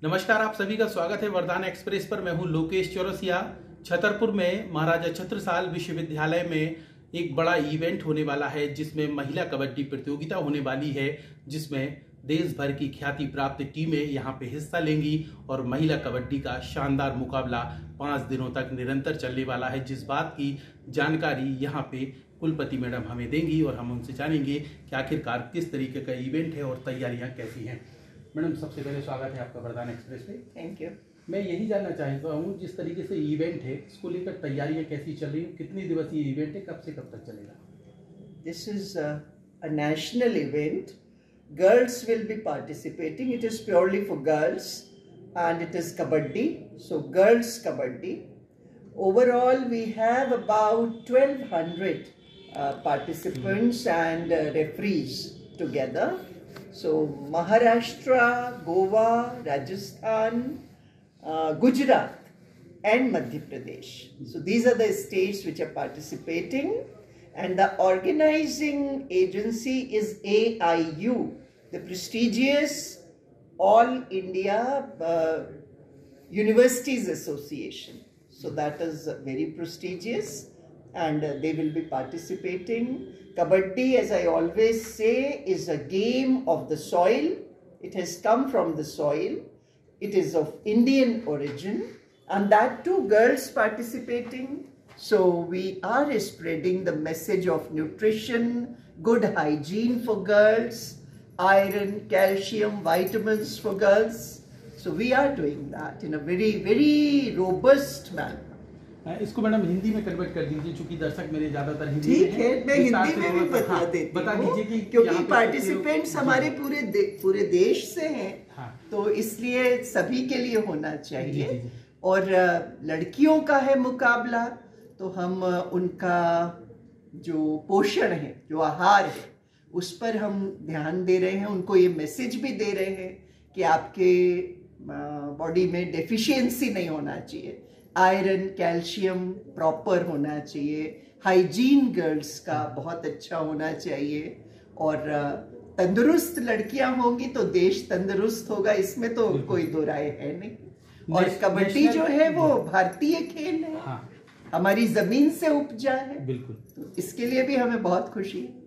नमस्कार, आप सभी का स्वागत है वरदान एक्सप्रेस पर। मैं हूं लोकेश चौरसिया। छतरपुर में महाराजा छत्रसाल विश्वविद्यालय में एक बड़ा इवेंट होने वाला है जिसमें महिला कबड्डी प्रतियोगिता होने वाली है, जिसमें देश भर की ख्याति प्राप्त टीमें यहां पे हिस्सा लेंगी और महिला कबड्डी का शानदार मुकाबला 5 दिनों तक निरंतर चलने वाला है। जिस बात की जानकारी यहाँ पे कुलपति मैडम हमें देंगी और हम उनसे जानेंगे कि आखिरकार किस तरीके का इवेंट है और तैयारियां कैसी हैं। मैडम, सबसे पहले स्वागत है आपका वरदान एक्सप्रेस पे। Thank you. मैं यही जानना चाहता हूँ, जिस तरीके से इवेंट है इसको लेकर तैयारियां कैसी चल रही हैं, कितनी दिवसीय इवेंट है, कब से कब तक चलेगा? This is a national event. Girls will be participating. It is purely for girls and it is kabaddi. So girls kabaddi. Overall we have about 1200 participants and referees together. So Maharashtra, Goa, Rajasthan, Gujarat and Madhya Pradesh. So these are the states which are participating, and the organizing agency is AIU, the prestigious All India Universities Association. So that is very prestigious, and they will be participating. Kabaddi, as I always say, is a game of the soil. It has come from the soil. It is of Indian origin, and that too girls participating. So we are spreading the message of nutrition, good hygiene for girls, iron, calcium, vitamins for girls. So we are doing that in a very, very robust manner. इसको madam Hindi में convert कर दीजिए, चूंकि दर्शक मेरे ज्यादातर हिंदी ठीक है, मैं हिंदी में भी बता दीजिए कि क्योंकि पार्टिसिपेंट्स हमारे पूरे देश से हैं। हाँ। तो इसलिए सभी के लिए होना चाहिए। जी। और लड़कियों का है मुकाबला, तो हम उनका जो पोषण है, जो आहार है, उस पर हम ध्यान दे रहे हैं। उनको ये मैसेज भी दे रहे हैं कि आपके बॉडी में डेफिशिएंसी नहीं होना चाहिए, आयरन कैल्शियम प्रॉपर होना चाहिए, हाइजीन गर्ल्स का बहुत अच्छा होना चाहिए, और तंदुरुस्त लड़कियां होंगी तो देश तंदुरुस्त होगा, इसमें तो कोई दो राय है नहीं। और कबड्डी जो है वो भारतीय खेल है। हाँ। हमारी जमीन से उपजा है। बिल्कुल। तो इसके लिए भी हमें बहुत खुशी है।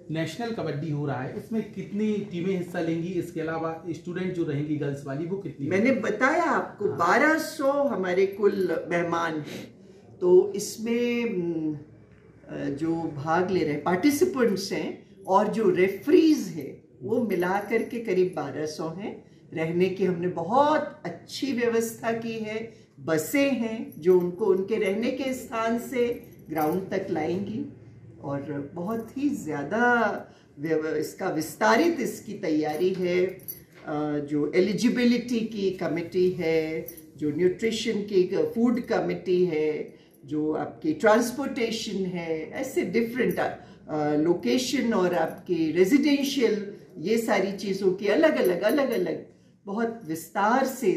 नेशनल कबड्डी हो रहा है, इसमें कितनी टीमें हिस्सा लेंगी? इसके अलावा स्टूडेंट जो रहेंगी गर्ल्स वाली, वो कितनी? मैंने बताया आपको। हाँ। 1200 हमारे कुल मेहमान हैं। तो इसमें जो भाग ले रहे हैं पार्टिसिपेंट्स हैं और जो रेफरीज है वो मिला करके करीब 1200 हैं। रहने की हमने बहुत अच्छी व्यवस्था की है। बसें हैं जो उनको उनके रहने के स्थान से ग्राउंड तक लाएंगी, और बहुत ही ज़्यादा इसका विस्तारित इसकी तैयारी है। जो एलिजिबिलिटी की कमेटी है, जो न्यूट्रिशन की फूड कमेटी है, जो आपकी ट्रांसपोर्टेशन है, ऐसे डिफरेंट लोकेशन और आपकी रेजिडेंशियल, ये सारी चीज़ों की अलग अलग बहुत विस्तार से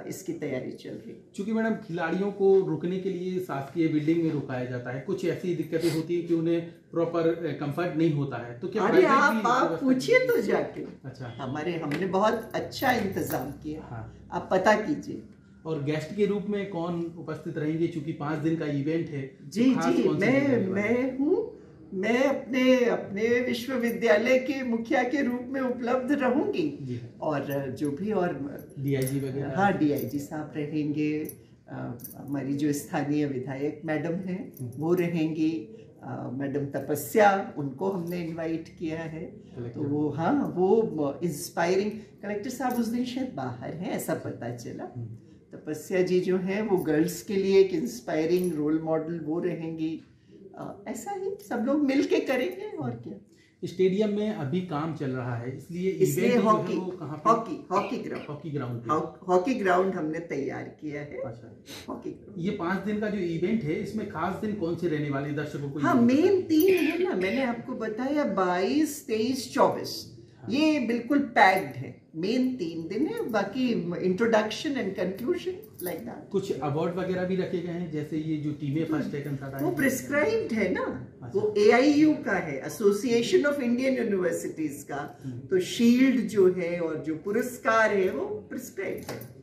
इसकी तैयारी चल रही है। क्योंकि मैडम खिलाड़ियों को रुकने के लिए शासकीय बिल्डिंग में रुकाया जाता है, कुछ ऐसी दिक्कतें होती है कि उन्हें प्रॉपर कंफर्ट नहीं होता है, तो क्या? अरे आप पूछिए तो जाके। अच्छा। हमने बहुत अच्छा इंतजाम किया। हाँ। आप पता कीजिए। और गेस्ट के रूप में कौन उपस्थित रहेंगे, चूंकि 5 दिन का इवेंट है? जी मैं हूँ। मैं अपने विश्वविद्यालय के मुखिया के रूप में उपलब्ध रहूंगी, और जो भी और डीआईजी वगैरह। हाँ, डीआईजी साहब रहेंगे, हमारी जो स्थानीय विधायक मैडम हैं वो रहेंगी, मैडम तपस्या, उनको हमने इनवाइट किया है। तो वो इंस्पायरिंग कलेक्टर साहब उस दिन शायद बाहर हैं, ऐसा पता चला। तपस्या जी जो हैं वो गर्ल्स के लिए एक इंस्पायरिंग रोल मॉडल वो रहेंगी। ऐसा ही सब लोग मिलके करेंगे, और क्या। स्टेडियम में अभी काम चल रहा है, इसलिए हॉकी ग्राउंड हमने तैयार किया है। अच्छा। हॉकी ये 5 दिन का जो इवेंट है, इसमें खास दिन कौन से रहने वाले दर्शकों को? हाँ, मेन 3 है ना, मैंने आपको बताया 22, 23, 24। ये बिल्कुल पैक्ड है, मेन 3 दिन है, बाकी introduction and conclusion like that. कुछ अवार्ड वगैरह भी रखे गए हैं, जैसे ये जो टीमें फर्स्ट सेकंड थर्ड आई वो प्रिस्क्राइब्ड है ना, वो AIU का है, एसोसिएशन ऑफ इंडियन यूनिवर्सिटीज का, तो शील्ड जो है और जो पुरस्कार है वो प्रिस्क्राइब्ड है।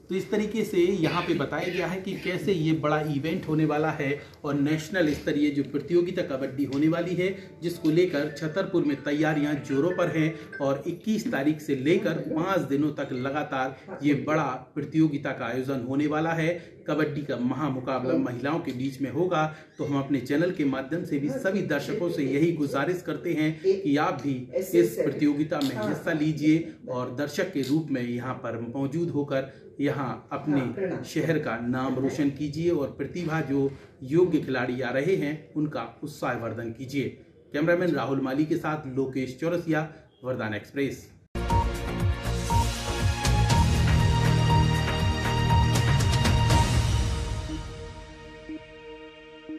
तो इस तरीके से यहाँ पे बताया गया है कि कैसे ये बड़ा इवेंट होने वाला है और नेशनल स्तरीय जो प्रतियोगिता कबड्डी होने वाली है, जिसको लेकर छतरपुर में तैयारियां जोरों पर हैं और 21 तारीख से लेकर 5 दिनों तक लगातार ये बड़ा प्रतियोगिता का आयोजन होने वाला है। कबड्डी का महामुकाबला महिलाओं के बीच में होगा। तो हम अपने चैनल के माध्यम से भी सभी दर्शकों से यही गुजारिश करते हैं कि आप भी इस प्रतियोगिता में हिस्सा लीजिए और दर्शक के रूप में यहाँ पर मौजूद होकर यहाँ अपने शहर का नाम रोशन कीजिए और प्रतिभा जो योग्य खिलाड़ी आ रहे हैं उनका उत्साहवर्धन कीजिए। कैमरामैन राहुल माली के साथ लोकेश चौरसिया, वरदान एक्सप्रेस।